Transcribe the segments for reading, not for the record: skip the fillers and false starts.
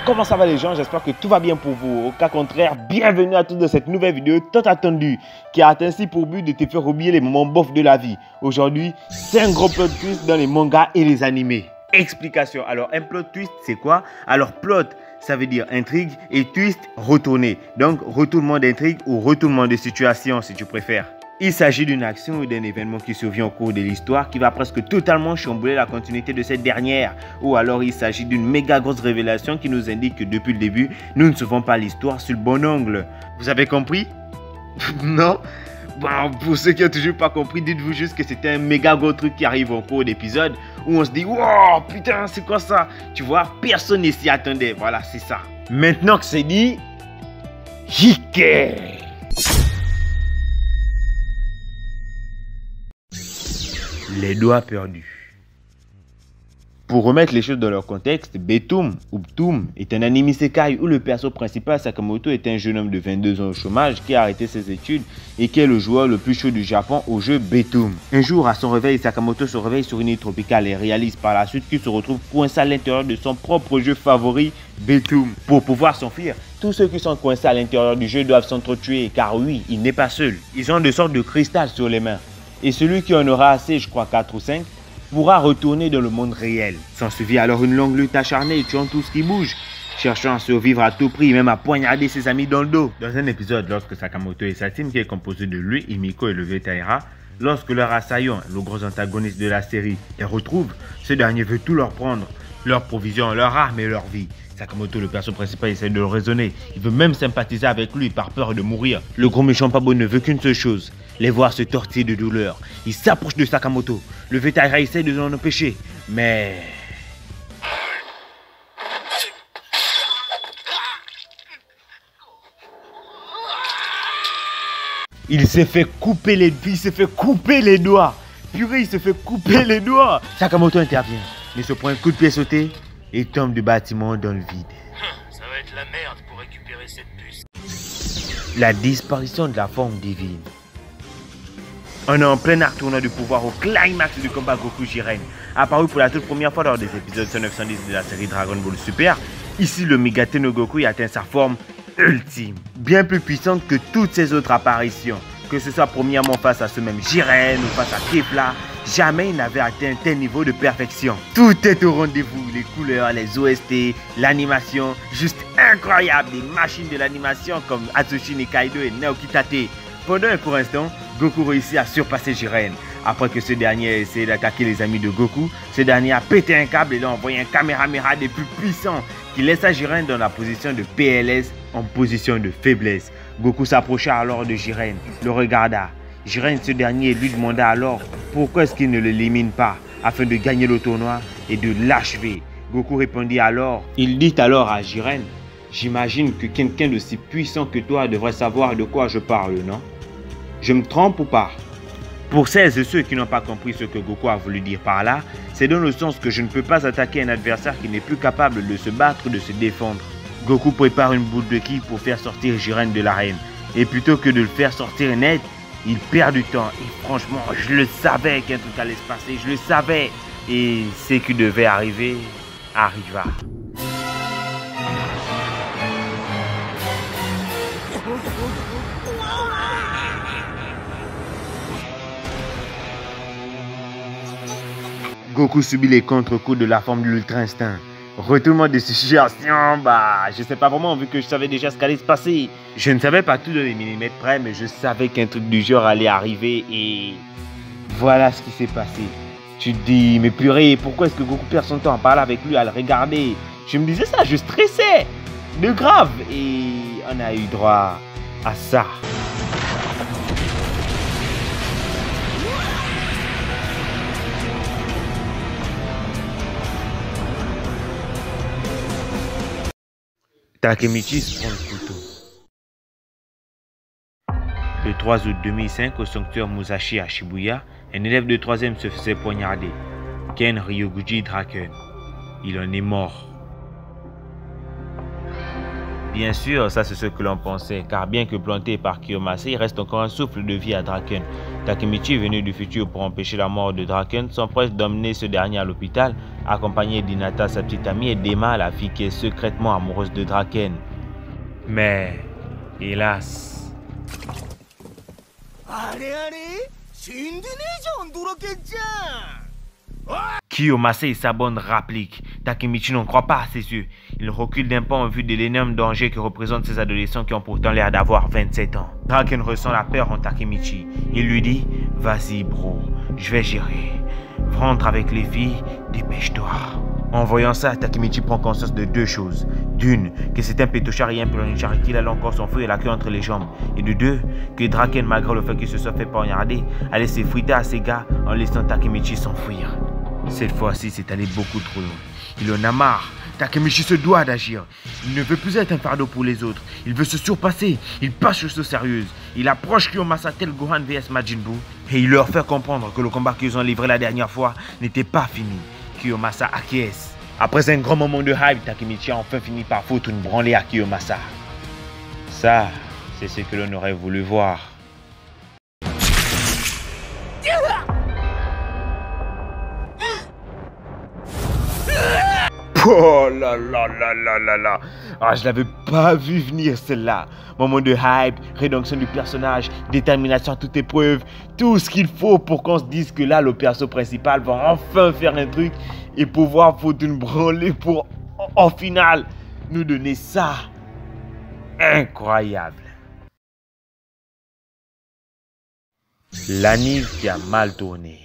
comment ça va les gens? J'espère que tout va bien pour vous. Au cas contraire, bienvenue à tous dans cette nouvelle vidéo tant attendue qui a ainsi pour but de te faire oublier les moments bofs de la vie. Aujourd'hui, c'est un gros plot twist dans les mangas et les animés. Explication. Alors, un plot twist, c'est quoi? Alors, plot, ça veut dire intrigue et twist, retourner. Donc, retournement d'intrigue ou retournement de situation si tu préfères. Il s'agit d'une action ou d'un événement qui survient au cours de l'histoire qui va presque totalement chambouler la continuité de cette dernière. Ou alors il s'agit d'une méga grosse révélation qui nous indique que depuis le début, nous ne suivons pas l'histoire sur le bon angle. Vous avez compris? Non? Bon, pour ceux qui n'ont toujours pas compris, dites-vous juste que c'était un méga gros truc qui arrive au cours d'épisode où on se dit « Wow, putain, c'est quoi ça ?» Tu vois, personne ne s'y attendait. Voilà, c'est ça. Maintenant que c'est dit, Hike! Les doigts perdus. Pour remettre les choses dans leur contexte, Betum ou Ptum est un anime isekai où le perso principal Sakamoto est un jeune homme de 22 ans au chômage qui a arrêté ses études et qui est le joueur le plus chaud du Japon au jeu Betum. Un jour, à son réveil, Sakamoto se réveille sur une île tropicale et réalise par la suite qu'il se retrouve coincé à l'intérieur de son propre jeu favori, Betum. Pour pouvoir s'enfuir, tous ceux qui sont coincés à l'intérieur du jeu doivent s'entretuer car oui, il n'est pas seul. Ils ont des sortes de cristal sur les mains. Et celui qui en aura assez, je crois 4 ou 5, pourra retourner dans le monde réel. S'ensuivit alors une longue lutte acharnée, tuant tout ce qui bouge, cherchant à survivre à tout prix, même à poignarder ses amis dans le dos. Dans un épisode, lorsque Sakamoto et sa team, qui est composée de lui, Himiko et le Vetaira, lorsque leur assaillant, le gros antagoniste de la série, les retrouve, ce dernier veut tout leur prendre, leurs provisions, leurs armes et leur vie. Sakamoto, le perso principal, essaie de le raisonner. Il veut même sympathiser avec lui par peur de mourir. Le gros méchant pas beau ne veut qu'une seule chose, les voir se tortiller de douleur. Il s'approche de Sakamoto. Le Vetaira essaie de l'en empêcher, mais... il s'est fait couper les doigts. Purée, il se fait couper les doigts. Sakamoto intervient, mais se prend un coup de pied sauté et tombe du bâtiment dans le vide. Ça va être la merde pour récupérer cette puce. La disparition de la forme divine. On est en plein arc tournant du pouvoir au climax du combat Goku-Jiren. Apparu pour la toute première fois lors des épisodes 109-110 de la série Dragon Ball Super, ici le Mega Tennogoku atteint sa forme ultime, bien plus puissante que toutes ses autres apparitions. Que ce soit premièrement face à ce même Jiren ou face à Kefla, jamais il n'avait atteint un tel niveau de perfection. Tout est au rendez-vous, les couleurs, les OST, l'animation, juste incroyable. Les machines de l'animation comme Atsushi Nikaido et Naoki Tate. Pendant un court instant, Goku réussit à surpasser Jiren. Après que ce dernier a essayé d'attaquer les amis de Goku, ce dernier a pété un câble et l'a envoyé un Kamehameha des plus puissants qui laissa Jiren dans la position de PLS en position de faiblesse. Goku s'approcha alors de Jiren, le regarda. Jiren, ce dernier, lui demanda alors pourquoi est-ce qu'il ne l'élimine pas afin de gagner le tournoi et de l'achever. Goku répondit alors, il dit alors à Jiren, j'imagine que quelqu'un de si puissant que toi devrait savoir de quoi je parle, non? Je me trompe ou pas? Pour celles et ceux qui n'ont pas compris ce que Goku a voulu dire par là, c'est dans le sens que je ne peux pas attaquer un adversaire qui n'est plus capable de se battre ou de se défendre. Goku prépare une boule de ki pour faire sortir Jiren de l'arène. Et plutôt que de le faire sortir net, il perd du temps. Et franchement, je le savais qu'un truc allait se passer, je le savais. Et ce qui devait arriver, arriva. Goku subit les contre-coups de la forme de l'Ultra Instinct. Retournement de situation, bah, je sais pas vraiment vu que je savais déjà ce qu'allait se passer. Je ne savais pas tout dans les millimètres près, mais je savais qu'un truc du genre allait arriver et voilà ce qui s'est passé. Tu te dis, mais purée, pourquoi est-ce que Goku perd son temps à parler avec lui, à le regarder? Je me disais ça, je stressais, de grave, et on a eu droit à ça. Takemichi se prend le couteau. Le 3 août 2005, au sanctuaire Musashi à Shibuya, un élève de 3e se faisait poignarder. Ken Ryoguchi Draken. Il en est mort. Bien sûr, ça c'est ce que l'on pensait, car bien que planté par Kiyomasa, il reste encore un souffle de vie à Draken. Takemichi, venu du futur pour empêcher la mort de Draken, s'empresse d'emmener ce dernier à l'hôpital, accompagné d'Hinata, sa petite amie, et d'Emma, la fille qui est secrètement amoureuse de Draken. Mais, hélas... Kiyomasa et sa bonne rapplique. Takemichi n'en croit pas à ses yeux. Il recule d'un pas en vue de l'énorme danger que représentent ces adolescents qui ont pourtant l'air d'avoir 27 ans. Draken ressent la peur en Takemichi. Il lui dit « Vas-y bro, je vais gérer. Rentre avec les filles, dépêche-toi. » En voyant ça, Takemichi prend conscience de deux choses. D'une, que c'est un pétochard et un planichard qu'il allait encore s'enfuir la queue entre les jambes. Et de deux, que Draken, malgré le fait qu'il se soit fait poignarder, allait s'effriter à ses gars en laissant Takemichi s'enfuir. Cette fois-ci, c'est allé beaucoup trop loin. Il en a marre. Takemichi se doit d'agir. Il ne veut plus être un fardeau pour les autres. Il veut se surpasser. Il passe sur ce sérieuse. Il approche Kiyomasa tel Gohan vs Majin Buu. Et il leur fait comprendre que le combat qu'ils ont livré la dernière fois n'était pas fini. Kiyomasa acquiesce. Après un grand moment de hype, Takemichi a enfin fini par foutre une branlée à Kiyomasa. Ça, c'est ce que l'on aurait voulu voir. Oh là là là là là là. Ah, je l'avais pas vu venir celle-là. Moment de hype, rédemption du personnage, détermination à toute épreuve, tout ce qu'il faut pour qu'on se dise que là le perso principal va enfin faire un truc et pouvoir foutre une branlée pour en finale nous donner ça. Incroyable. L'anime qui a mal tourné.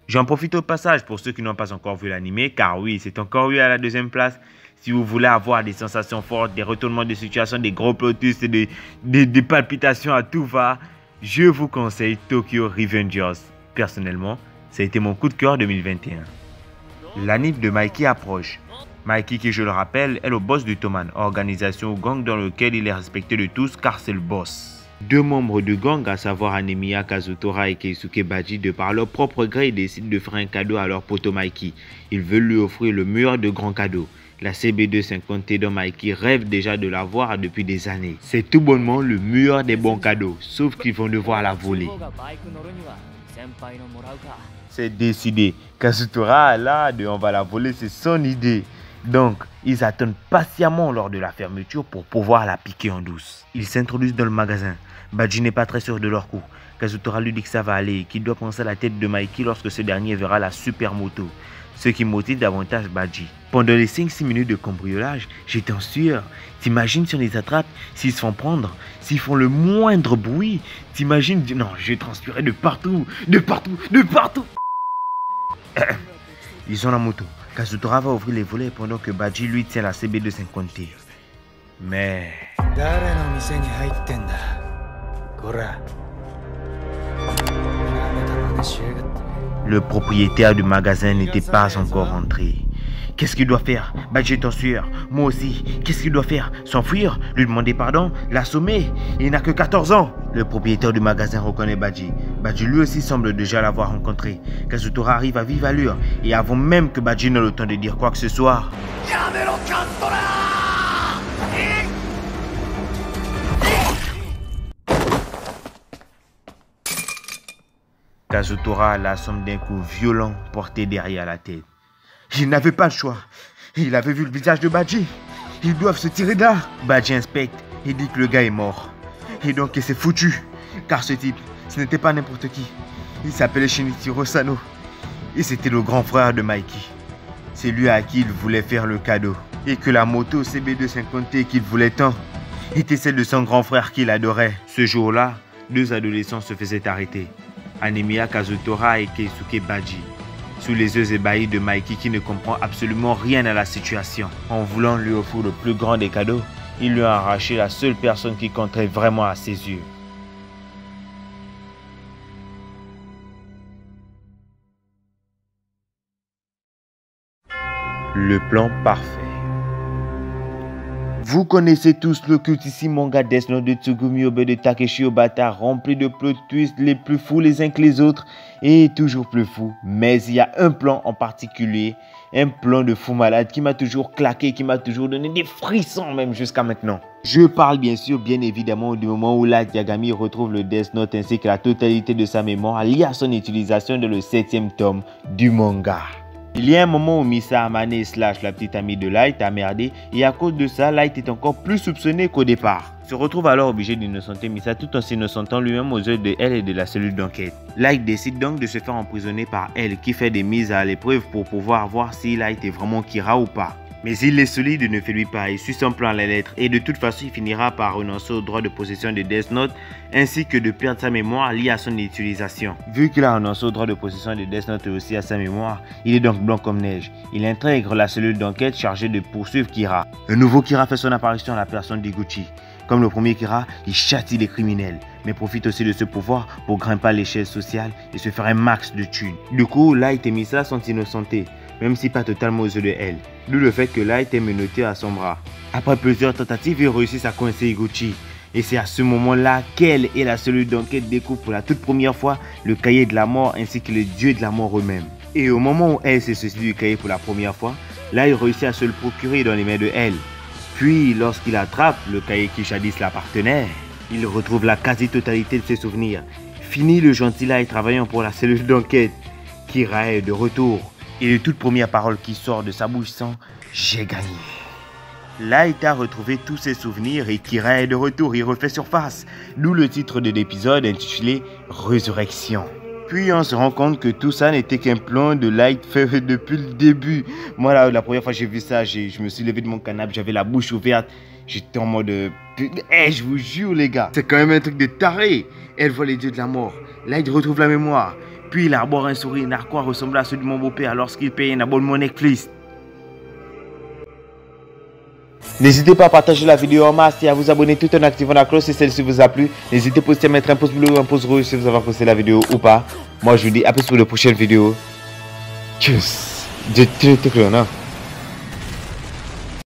J'en profite au passage pour ceux qui n'ont pas encore vu l'animé, car oui, c'est encore lui à la deuxième place. Si vous voulez avoir des sensations fortes, des retournements de situation, des gros plot twists et des palpitations à tout va, je vous conseille Tokyo Revengers. Personnellement, ça a été mon coup de cœur 2021. L'anime de Mikey approche. Mikey, qui je le rappelle, est le boss du Toman, organisation ou gang dans lequel il est respecté de tous car c'est le boss. Deux membres du gang, à savoir Anemiya Kazutora et Keisuke Baji, de par leur propre gré, décident de faire un cadeau à leur poteau Mikey. Ils veulent lui offrir le meilleur de grands cadeaux. La CB250T dont Mikey rêve déjà de l'avoir depuis des années. C'est tout bonnement le meilleur des bons cadeaux, sauf qu'ils vont devoir la voler. C'est décidé. Kazutora, là, on va la voler, c'est son idée. Donc, ils attendent patiemment lors de la fermeture pour pouvoir la piquer en douce. Ils s'introduisent dans le magasin. Baji n'est pas très sûr de leur coup. Kazutora lui dit que ça va aller et qu'il doit penser à la tête de Mikey lorsque ce dernier verra la super moto. Ce qui motive davantage Baji. Pendant les 5-6 minutes de cambriolage, j'étais en sueur. T'imagines si on les attrape, s'ils se font prendre, s'ils font le moindre bruit. T'imagines, non, j'ai transpiré de partout, de partout, de partout. Ils ont la moto. Kazutora va ouvrir les volets pendant que Baji lui tient la CB250T. Mais... le propriétaire du magasin n'était pas encore rentré. Qu'est-ce qu'il doit faire? Baji est en sueur. Moi aussi. Qu'est-ce qu'il doit faire? S'enfuir? Lui demander pardon? L'assommer? Il n'a que 14 ans. Le propriétaire du magasin reconnaît Baji. Baji lui aussi semble déjà l'avoir rencontré. Kazutora arrive à vive allure et avant même que Baji n'ait le temps de dire quoi que ce soit. Kazutora l'assomme d'un coup violent porté derrière la tête. Il n'avait pas le choix. Il avait vu le visage de Baji. Ils doivent se tirer de là. Baji inspecte et dit que le gars est mort. Et donc c'est foutu. Car ce type, ce n'était pas n'importe qui. Il s'appelait Shinichiro Sano. Et c'était le grand frère de Mikey. C'est lui à qui il voulait faire le cadeau. Et que la moto CB250T qu'il voulait tant était celle de son grand frère qu'il adorait. Ce jour-là, deux adolescents se faisaient arrêter. Anemiya Kazutora et Keisuke Baji. Sous les yeux ébahis de Mikey qui ne comprend absolument rien à la situation. En voulant lui offrir le plus grand des cadeaux, il lui a arraché la seule personne qui compterait vraiment à ses yeux. Le plan parfait. Vous connaissez tous le cultissime manga Death Note de Tsugumi Obe de Takeshi Obata, rempli de plot twists les plus fous les uns que les autres et toujours plus fous. Mais il y a un plan en particulier, un plan de fou malade qui m'a toujours claqué, qui m'a toujours donné des frissons même jusqu'à maintenant. Je parle bien évidemment du moment où Light Yagami retrouve le Death Note ainsi que la totalité de sa mémoire liée à son utilisation dans le 7e tome du manga. Il y a un moment où Misa Amane / la petite amie de Light a merdé et à cause de ça, Light est encore plus soupçonné qu'au départ. Se retrouve alors obligé d'innocenter Misa tout en s'innocentant lui-même aux yeux de elle et de la cellule d'enquête. Light décide donc de se faire emprisonner par elle qui fait des mises à l'épreuve pour pouvoir voir si Light est vraiment Kira ou pas. Mais il est solide, ne fait lui pas, il suit son plan à la lettre et de toute façon il finira par renoncer au droit de possession de Death Note ainsi que de perdre sa mémoire liée à son utilisation. Vu qu'il a renoncé au droit de possession de Death Note et aussi à sa mémoire, il est donc blanc comme neige. Il intègre la cellule d'enquête chargée de poursuivre Kira. Un nouveau Kira fait son apparition à la personne d'Iguchi. Comme le premier Kira, il châtie les criminels, mais profite aussi de ce pouvoir pour grimper à l'échelle sociale et se faire un max de thunes. Du coup, Light et Misa sont innocentés, même si pas totalement aux yeux de elle. D'où le fait que Light est menotté à son bras. Après plusieurs tentatives, ils réussissent à coincer Iguchi. Et c'est à ce moment-là qu'elle et la cellule d'enquête découvrent pour la toute première fois le cahier de la mort ainsi que le dieu de la mort eux-mêmes. Et au moment où elle se saisit du cahier pour la première fois, là il réussit à se le procurer dans les mains de elle. Puis lorsqu'il attrape le cahier qui jadis l'appartenait, il retrouve la quasi-totalité de ses souvenirs. Fini le gentil Light travaillant pour la cellule d'enquête. Kira est de retour. Et les toutes premières paroles qui sortent de sa bouche sont « J'ai gagné ». Light a retrouvé tous ses souvenirs et Kira est de retour, il refait surface. D'où le titre de l'épisode intitulé « Résurrection ». Puis on se rend compte que tout ça n'était qu'un plan de Light fait depuis le début. Moi là, la première fois que j'ai vu ça, je me suis levé de mon canapé, j'avais la bouche ouverte. J'étais en mode je vous jure les gars, c'est quand même un truc de taré. Elle voit les dieux de la mort, Light retrouve la mémoire. Puis il arbore un sourire narquois ressemblant à celui de mon beau-père lorsqu'il paye un abonnement Netflix. N'hésitez pas à partager la vidéo en masse et à vous abonner tout en activant la cloche si celle-ci vous a plu. N'hésitez pas aussi à mettre un pouce bleu ou un pouce rouge si vous avez apprécié la vidéo ou pas. Moi je vous dis à plus pour de prochaines vidéos. Tchuss.